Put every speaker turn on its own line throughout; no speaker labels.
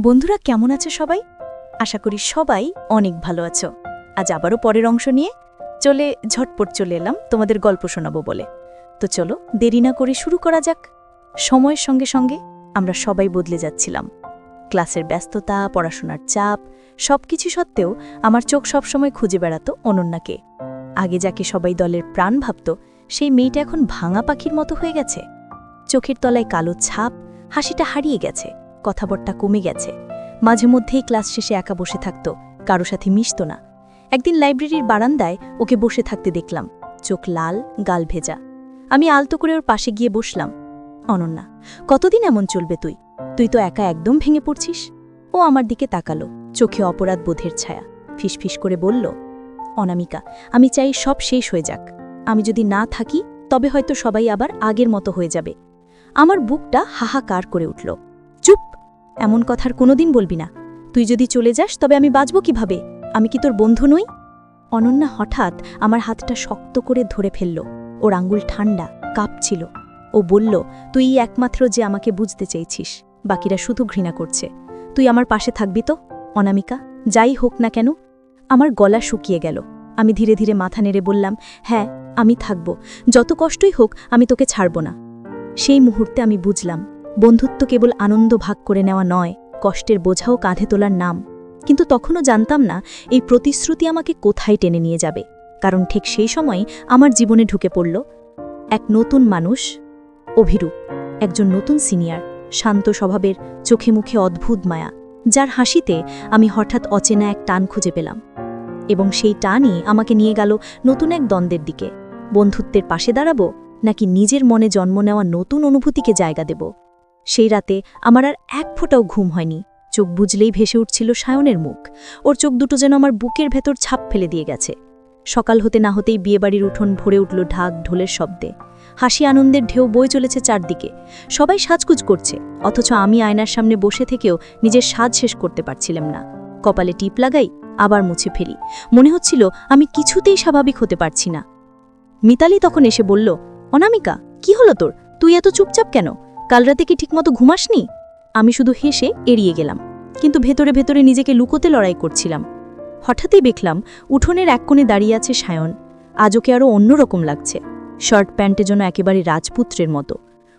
বন্ধুরা কেমন আছে সবাই? আশা করি সবাই অনেক ভালো আছো। আজ আবারও পরের অংশ নিয়ে ঝটপট চলে এলাম তোমাদের গল্প শোনাবো বলে। তো চলো দেরি না করে শুরু করা যাক। সময়ের সঙ্গে সঙ্গে আমরা সবাই বদলে যাচ্ছিলাম। ক্লাসের ব্যস্ততা, পড়াশোনার চাপ সবকিছু সত্ত্বেও আমার চোখ সবসময় খুঁজে বেড়াতো অনন্যাকে। আগে যাকে সবাই দলের প্রাণ ভাবত, সেই মেয়েটা এখন ভাঙা পাখির মতো হয়ে গেছে। চোখের তলায় কালো ছাপ, হাসিটা হারিয়ে গেছে, কথাবার্তা কমে গেছে। মাঝে মধ্যেই ক্লাস শেষে একা বসে থাকত, কারো সাথে মিশত না। একদিন লাইব্রেরির বারান্দায় ওকে বসে থাকতে দেখলাম, চোখ লাল, গাল ভেজা। আমি আলতো করে ওর পাশে গিয়ে বসলাম। অনন্যা, কতদিন এমন চলবে তুই? তুই তো একা একদম ভেঙে পড়ছিস। ও আমার দিকে তাকালো, চোখে অপরাধ বোধের ছায়া। ফিসফিস করে বলল, অনামিকা, আমি চাই সব শেষ হয়ে যাক। আমি যদি না থাকি তবে হয়তো সবাই আবার আগের মতো হয়ে যাবে। আমার বুকটা হাহাকার করে উঠল। চুপ, এমন কথার কোনোদিন বলবি না। তুই যদি চলে যাস তবে আমি বাঁচব কিভাবে? আমি কি তোর বন্ধু নই? অনন্যা হঠাৎ আমার হাতটা শক্ত করে ধরে ফেলল। ওর আঙ্গুল ঠান্ডা, কাঁপছিল। ও বলল, তুই একমাত্র যে আমাকে বুঝতে চেয়েছিস, বাকিরা শুধু ঘৃণা করছে। তুই আমার পাশে থাকবি তো অনামিকা, যাই হোক না কেন? আমার গলা শুকিয়ে গেল। আমি ধীরে ধীরে মাথা নেড়ে বললাম, হ্যাঁ আমি থাকব, যত কষ্টই হোক আমি তোকে ছাড়ব না। সেই মুহূর্তে আমি বুঝলাম, বন্ধুত্ব কেবল আনন্দ ভাগ করে নেওয়া নয়, কষ্টের বোঝাও কাঁধে তোলার নাম। কিন্তু তখনও জানতাম না এই প্রতিশ্রুতি আমাকে কোথায় টেনে নিয়ে যাবে। কারণ ঠিক সেই সময় আমার জীবনে ঢুকে পড়ল এক নতুন মানুষ, অভিরূপ। একজন নতুন সিনিয়র, শান্ত স্বভাবের, চোখে মুখে অদ্ভুত মায়া, যার হাসিতে আমি হঠাৎ অচেনা এক টান খুঁজে পেলাম। এবং সেই টানই আমাকে নিয়ে গেল নতুন এক দ্বন্দ্বের দিকে। বন্ধুত্বের পাশে দাঁড়াবো নাকি নিজের মনে জন্ম নেওয়া নতুন অনুভূতিকে জায়গা দেব? সেই রাতে আমার আর এক ফোঁটাও ঘুম হয়নি। চোখ বুঝলেই ভেসে উঠছিল সায়নের মুখ। ওর চোখ দুটো যেন আমার বুকের ভেতর ছাপ ফেলে দিয়ে গেছে। সকাল হতে না হতেই বিয়েবাড়ির উঠোন ভরে উঠল ঢাক ঢোলের শব্দে। হাসি আনন্দের ঢেউ বয়ে চলেছে চারদিকে। সবাই সাজগুজ করছে, অথচ আমি আয়নার সামনে বসে থেকেও নিজের সাজ শেষ করতে পারছিলাম না। কপালে টিপ লাগাই, আবার মুছে ফেলি। মনে হচ্ছিল আমি কিছুতেই স্বাভাবিক হতে পারছি না। মিতালি তখন এসে বলল, অনামিকা, কি হলো তোর? তুই এত চুপচাপ কেন? কাল রাতে কি ঠিকমতো ঘুমাসনি? আমি শুধু হেসে এড়িয়ে গেলাম, কিন্তু ভেতরে ভেতরে নিজেকে লুকোতে লড়াই করছিলাম। হঠাৎই দেখলাম উঠোনের এক কোণে দাঁড়িয়ে আছে সায়ন। আজ ওকে আরও অন্যরকম লাগছে। শার্ট প্যান্টে যেন একেবারে রাজপুত্রের মতো।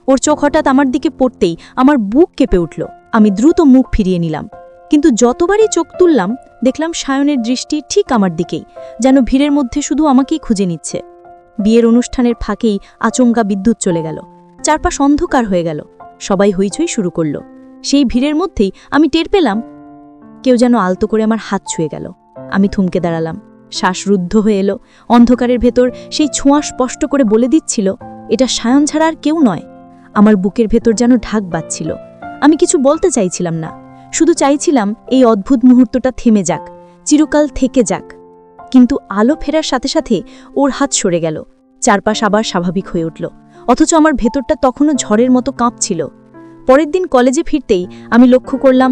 ওর চোখ হঠাৎ আমার দিকে পড়তেই আমার বুক কেঁপে উঠল। আমি দ্রুত মুখ ফিরিয়ে নিলাম, কিন্তু যতবারই চোখ তুললাম দেখলাম সায়নের দৃষ্টি ঠিক আমার দিকেই, যেন ভিড়ের মধ্যে শুধু আমাকেই খুঁজে নিচ্ছে। বিয়ের অনুষ্ঠানের ফাঁকেই আচমকা বিদ্যুৎ চলে গেল। চারপাশ অন্ধকার হয়ে গেল। সবাই হইচই শুরু করল। সেই ভিড়ের মধ্যেই আমি টের পেলাম কেউ যেন আলতো করে আমার হাত ছুঁয়ে গেল। আমি থমকে দাঁড়ালাম, শ্বাস রুদ্ধ হয়ে এলো। অন্ধকারের ভেতর সেই ছোঁয়া স্পষ্ট করে বলে দিচ্ছিল, এটা সায়ন ছাড়া আর কেউ নয়। আমার বুকের ভেতর যেন ঢাক বাজছিল। আমি কিছু বলতে চাইছিলাম না, শুধু চাইছিলাম এই অদ্ভুত মুহূর্তটা থেমে যাক, চিরকাল থেকে যাক। কিন্তু আলো ফেরার সাথে সাথে ওর হাত সরে গেল। চারপাশ আবার স্বাভাবিক হয়ে উঠল, অথচ আমার ভেতরটা তখনও ঝড়ের মতো কাঁপছিল। পরের দিন কলেজে ফিরতেই আমি লক্ষ্য করলাম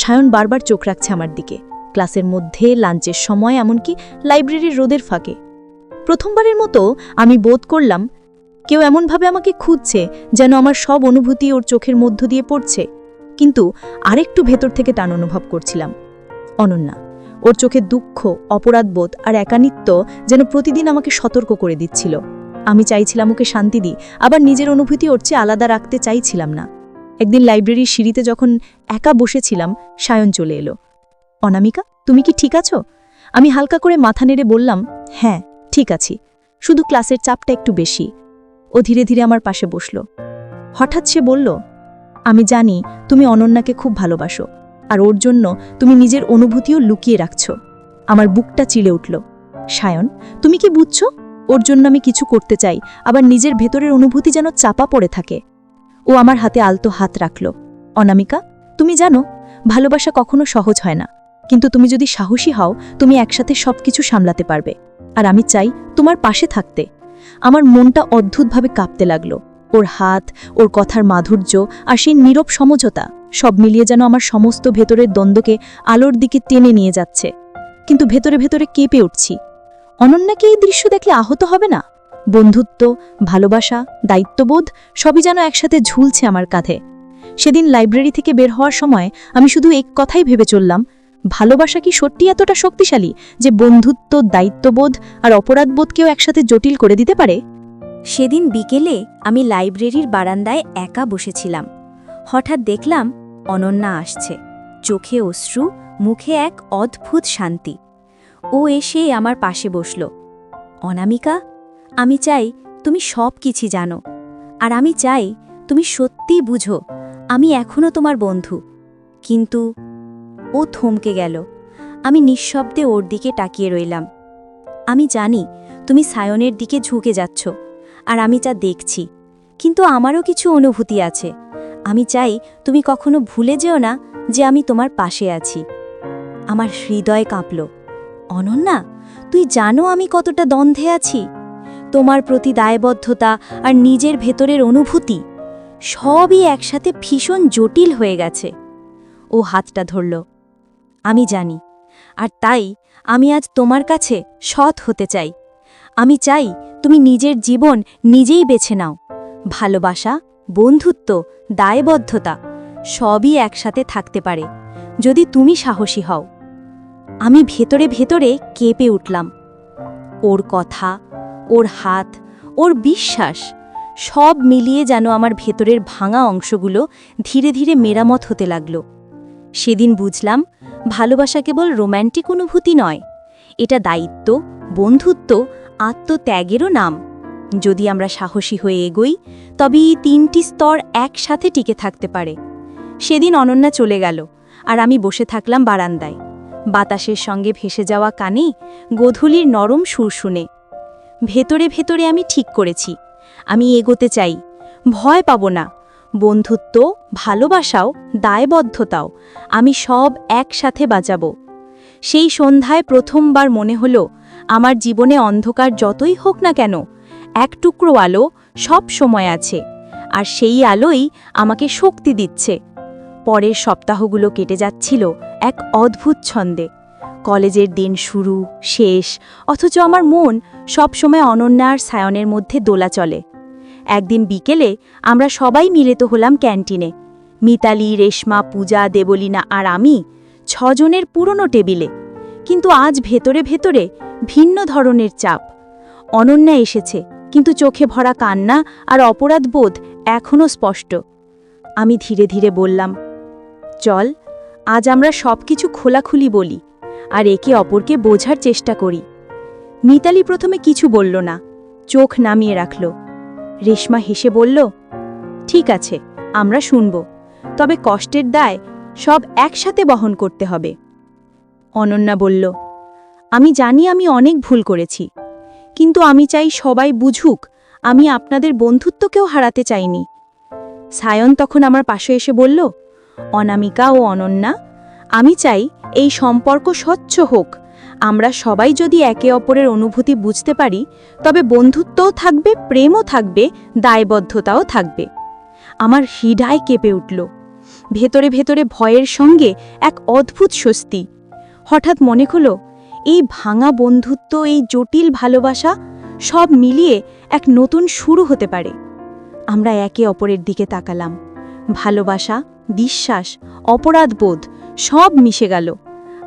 সায়ন বারবার চোখ রাখছে আমার দিকে। ক্লাসের মধ্যে, লাঞ্চের সময়, এমনকি লাইব্রেরির রোদের ফাঁকে। প্রথমবারের মতো আমি বোধ করলাম কেউ এমনভাবে আমাকে খুঁজছে যেন আমার সব অনুভূতি ওর চোখের মধ্য দিয়ে পড়ছে। কিন্তু আরেকটু ভেতর থেকে টান অনুভব করছিলাম। অনন্যা, ওর চোখে দুঃখ, অপরাধবোধ আর একাকিত্ব যেন প্রতিদিন আমাকে সতর্ক করে দিচ্ছিল। আমি চাইছিলাম ওকে শান্তি দিই, আবার নিজের অনুভূতি ওর চেয়ে আলাদা রাখতে চাইছিলাম না। একদিন লাইব্রেরির সিঁড়িতে যখন একা বসেছিলাম, সায়ন চলে এলো। অনামিকা, তুমি কি ঠিক আছো? আমি হালকা করে মাথা নেড়ে বললাম, হ্যাঁ ঠিক আছি, শুধু ক্লাসের চাপটা একটু বেশি। ও ধীরে ধীরে আমার পাশে বসল। হঠাৎ সে বলল, আমি জানি তুমি অনন্যাকে খুব ভালোবাসো, আর ওর জন্য তুমি নিজের অনুভূতিও লুকিয়ে রাখছ। আমার বুকটা চিলে উঠল। সায়ন, তুমি কি বুঝছো? ওর জন্য আমি কিছু করতে চাই, আবার নিজের ভেতরের অনুভূতি যেন চাপা পড়ে থাকে। ও আমার হাতে আলতো হাত রাখল। অনামিকা, তুমি জানো ভালোবাসা কখনো সহজ হয় না, কিন্তু তুমি যদি সাহসী হও তুমি একসাথে সবকিছু সামলাতে পারবে। আর আমি চাই তোমার পাশে থাকতে। আমার মনটা অদ্ভুতভাবে কাঁপতে লাগলো। ওর হাত, ওর কথার মাধুর্য আর সেই নীরব সমঝোতা সব মিলিয়ে যেন আমার সমস্ত ভেতরের দ্বন্দ্বকে আলোর দিকে টেনে নিয়ে যাচ্ছে। কিন্তু ভেতরে ভেতরে কেঁপে উঠছি। অনন্যাকে এই দৃশ্য দেখলে আহত হবে না? বন্ধুত্ব, ভালোবাসা, দায়িত্ববোধ সবই যেন একসাথে ঝুলছে আমার কাঁধে। সেদিন লাইব্রেরি থেকে বের হওয়ার সময় আমি শুধু এক কথাই ভেবে চললাম, ভালোবাসা কি সত্যি এতটা শক্তিশালী যে বন্ধুত্ব, দায়িত্ববোধ আর অপরাধবোধকেও একসাথে জটিল করে দিতে পারে?
সেদিন বিকেলে আমি লাইব্রেরির বারান্দায় একা বসেছিলাম। হঠাৎ দেখলাম অনন্যা আসছে, চোখে অশ্রু, মুখে এক অদ্ভুত শান্তি। ও এসে আমার পাশে বসল। অনামিকা, আমি চাই তুমি সব কিছু জানো, আর আমি চাই তুমি সত্যিই বুঝো আমি এখনও তোমার বন্ধু। কিন্তু ও থমকে গেল। আমি নিঃশব্দে ওর দিকে তাকিয়ে রইলাম। আমি জানি তুমি সায়নের দিকে ঝুঁকে যাচ্ছ, আর আমি যা দেখছি, কিন্তু আমারও কিছু অনুভূতি আছে। আমি চাই তুমি কখনো ভুলে যেও না যে আমি তোমার পাশে আছি। আমার হৃদয় কাঁপল। অনন্যা, তুই জানো আমি কতটা দ্বন্দ্বে আছি? তোমার প্রতি দায়বদ্ধতা আর নিজের ভেতরের অনুভূতি সবই একসাথে ভীষণ জটিল হয়ে গেছে। ও হাতটা ধরল। আমি জানি, আর তাই আমি আজ তোমার কাছে সৎ হতে চাই। আমি চাই তুমি নিজের জীবন নিজেই বেছে নাও। ভালোবাসা, বন্ধুত্ব, দায়বদ্ধতা সবই একসাথে থাকতে পারে যদি তুমি সাহসী হও। আমি ভেতরে ভেতরে কেঁপে উঠলাম। ওর কথা, ওর হাত, ওর বিশ্বাস সব মিলিয়ে যেন আমার ভেতরের ভাঙা অংশগুলো ধীরে ধীরে মেরামত হতে লাগল। সেদিন বুঝলাম, ভালোবাসা কেবল রোম্যান্টিক অনুভূতি নয়, এটা দায়িত্ব, বন্ধুত্ব, আত্মত্যাগেরও নাম। যদি আমরা সাহসী হয়ে এগোই, তবে এই 3টি স্তর একসাথে টিকে থাকতে পারে। সেদিন অনন্যা চলে গেল, আর আমি বসে থাকলাম বারান্দায়, বাতাসের সঙ্গে ভেসে যাওয়া কানে গোধূলির নরম সুর শুনে। ভেতরে ভেতরে আমি ঠিক করেছি, আমি এগোতে চাই, ভয় পাব না। বন্ধুত্ব, ভালোবাসাও, দায়বদ্ধতাও আমি সব একসাথে বাঁচাবো। সেই সন্ধ্যায় প্রথমবার মনে হলো, আমার জীবনে অন্ধকার যতই হোক না কেন, এক টুকরো আলো সব সময় আছে, আর সেই আলোই আমাকে শক্তি দিচ্ছে। পরের সপ্তাহগুলো কেটে যাচ্ছিল এক অদ্ভুত ছন্দে। কলেজের দিন শুরু, শেষ, অথচ আমার মন সবসময় অনন্যা আর সায়নের মধ্যে দোলা চলে। একদিন বিকেলে আমরা সবাই মিলিত হলাম ক্যান্টিনে। মিতালি, রেশমা, পূজা, দেবলীনা আর আমি 6 জনের পুরনো টেবিলে। কিন্তু আজ ভেতরে ভেতরে ভিন্ন ধরনের চাপ। অনন্যা এসেছে, কিন্তু চোখে ভরা কান্না আর অপরাধবোধ এখনও স্পষ্ট। আমি ধীরে ধীরে বললাম, চল, আজ আমরা সবকিছু খোলাখুলি বলি, আর একে অপরকে বোঝার চেষ্টা করি। মিতালি প্রথমে কিছু বলল না, চোখ নামিয়ে রাখল। রেশমা হেসে বলল, ঠিক আছে, আমরা শুনব, তবে কষ্টের দায় সব একসাথে বহন করতে হবে। অনন্যা বলল, আমি জানি আমি অনেক ভুল করেছি, কিন্তু আমি চাই সবাই বুঝুক আমি আপনাদের বন্ধুত্বকেও হারাতে চাইনি। সায়ন তখন আমার পাশে এসে বলল, অনামিকা ও অনন্যা, আমি চাই এই সম্পর্ক স্বচ্ছ হোক। আমরা সবাই যদি একে অপরের অনুভূতি বুঝতে পারি, তবে বন্ধুত্বও থাকবে, প্রেমও থাকবে, দায়বদ্ধতাও থাকবে। আমার হৃদয় কেঁপে উঠল। ভেতরে ভেতরে ভয়ের সঙ্গে এক অদ্ভুত স্বস্তি। হঠাৎ মনে হলো, এই ভাঙা বন্ধুত্ব, এই জটিল ভালোবাসা সব মিলিয়ে এক নতুন শুরু হতে পারে। আমরা একে অপরের দিকে তাকালাম। ভালোবাসা, বিশ্বাস, অপরাধবোধ সব মিশে গেল।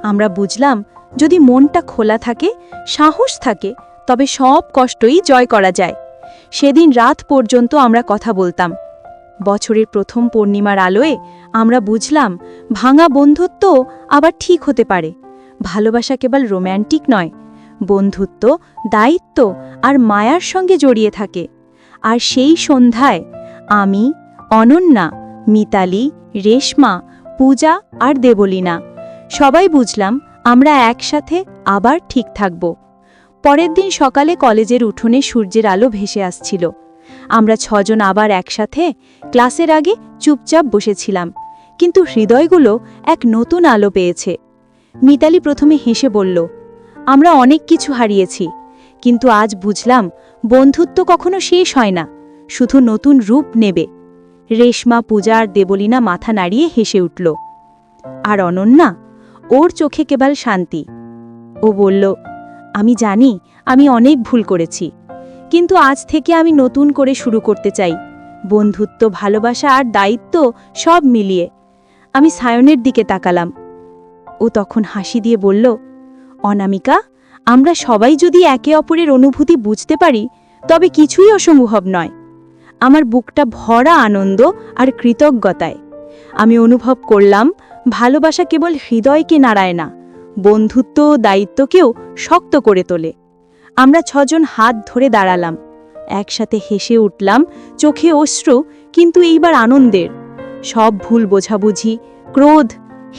আমরা বুঝলাম, যদি মনটা খোলা থাকে, সাহস থাকে, তবে সব কষ্টই জয় করা যায়। সেদিন রাত পর্যন্ত আমরা কথা বলতাম। বছরের প্রথম পূর্ণিমার আলোয় আমরা বুঝলাম, ভাঙা বন্ধুত্ব আবার ঠিক হতে পারে। ভালোবাসা কেবল রোম্যান্টিক নয়, বন্ধুত্ব, দায়িত্ব আর মায়ার সঙ্গে জড়িয়ে থাকে। আর সেই সন্ধ্যায় আমি, অনন্যা, মিতালি, রেশমা, পূজা আর দেবলীনা সবাই বুঝলাম আমরা একসাথে আবার ঠিক থাকব। পরের দিন সকালে কলেজের উঠোনে সূর্যের আলো ভেসে আসছিল। আমরা 6 জন আবার একসাথে ক্লাসের আগে চুপচাপ বসেছিলাম, কিন্তু হৃদয়গুলো এক নতুন আলো পেয়েছে। মিতালি প্রথমে হেসে বলল, আমরা অনেক কিছু হারিয়েছি, কিন্তু আজ বুঝলাম বন্ধুত্ব কখনো শেষ হয় না, শুধু নতুন রূপ নেবে। রেশমা, পূজা আর দেবলীনা মাথা নাড়িয়ে হেসে উঠল। আর অনন্যা, ওর চোখে কেবল শান্তি। ও বলল, আমি জানি আমি অনেক ভুল করেছি, কিন্তু আজ থেকে আমি নতুন করে শুরু করতে চাই,
বন্ধুত্ব, ভালোবাসা আর দায়িত্ব সব মিলিয়ে। আমি সায়নের দিকে তাকালাম। ও তখন হাসি দিয়ে বলল, অনামিকা, আমরা সবাই যদি একে অপরের অনুভূতি বুঝতে পারি তবে কিছুই অসম্ভব নয়। আমার বুকটা ভরা আনন্দ আর কৃতজ্ঞতায়। আমি অনুভব করলাম ভালোবাসা কেবল হৃদয়কে নাড়ায় না, বন্ধুত্ব ও দায়িত্বকেও শক্ত করে তোলে। আমরা 6 জন হাত ধরে দাঁড়ালাম, একসাথে হেসে উঠলাম, চোখে অশ্রু, কিন্তু এইবার আনন্দের। সব ভুল বোঝাবুঝি, ক্রোধ,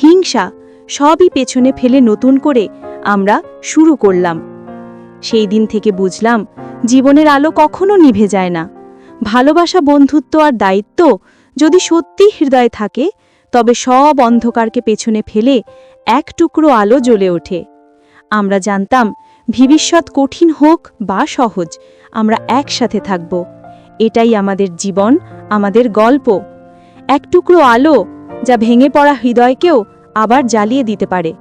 হিংসা সবই পেছনে ফেলে নতুন করে আমরা শুরু করলাম। সেই দিন থেকে বুঝলাম জীবনের আলো কখনো নিভে যায় না। ভালোবাসা, বন্ধুত্ব আর দায়িত্ব যদি সত্যি হৃদয়ে থাকে তবে সব অন্ধকারকে পেছনে ফেলে এক টুকরো আলো জ্বলে ওঠে। আমরা জানতাম ভবিষ্যৎ কঠিন হোক বা সহজ, আমরা একসাথে থাকব। এটাই আমাদের জীবন, আমাদের গল্প। এক টুকরো আলো যা ভেঙে পড়া হৃদয়কেও আবার জ্বালিয়ে দিতে পারে।